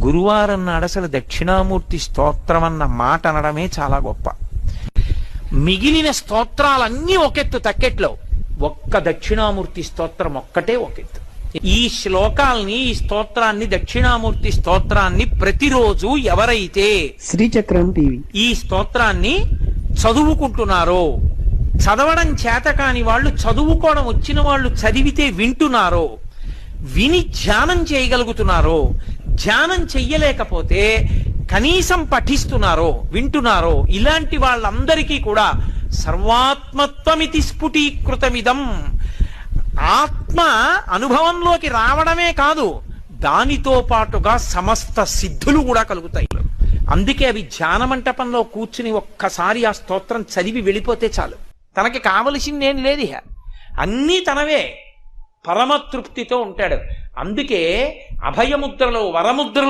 గురువారం నాడు అసలు దక్షిణామూర్తి స్తోత్రం అన్న మాట అనడమే చాలా గొప్ప. మిగిలిన స్తోత్రాలన్నీ ఒకెత్తు తక్కెట్లో, ఒక్క దక్షిణామూర్తి స్తోత్రం ఒక్కటే ఒకెత్తు. ఈ శ్లోకాల్ని, ఈ స్తోత్రాన్ని, దక్షిణామూర్తి స్తోత్రాన్ని ప్రతిరోజు ఎవరైతే శ్రీచక్రం టీవీ ఈ స్తోత్రాన్ని చదువుకుంటున్నారో, చదవడం చేత కాని వాళ్ళు, చదువుకోవడం వచ్చిన వాళ్ళు చదివితే వింటున్నారో, విని ధ్యానం చేయగలుగుతున్నారో, ధ్యానం చెయ్యలేకపోతే కనీసం పఠిస్తున్నారో, వింటున్నారో, ఇలాంటి వాళ్ళందరికీ కూడా సర్వాత్మత్వమితి స్ఫుటీకృతమిదం, ఆత్మ అనుభవంలోకి రావడమే కాదు, దానితో పాటుగా సమస్త సిద్ధులు కూడా కలుగుతాయి. అందుకే అవి ధ్యాన మంటపంలో కూర్చుని ఒక్కసారి ఆ స్తోత్రం చదివి వెళ్ళిపోతే చాలు, తనకి కావలసిందేం లేదు, అన్నీ తనవే, పరమతృప్తితో ఉంటాడు. అందుకే అభయముద్రలో, వరముద్రలో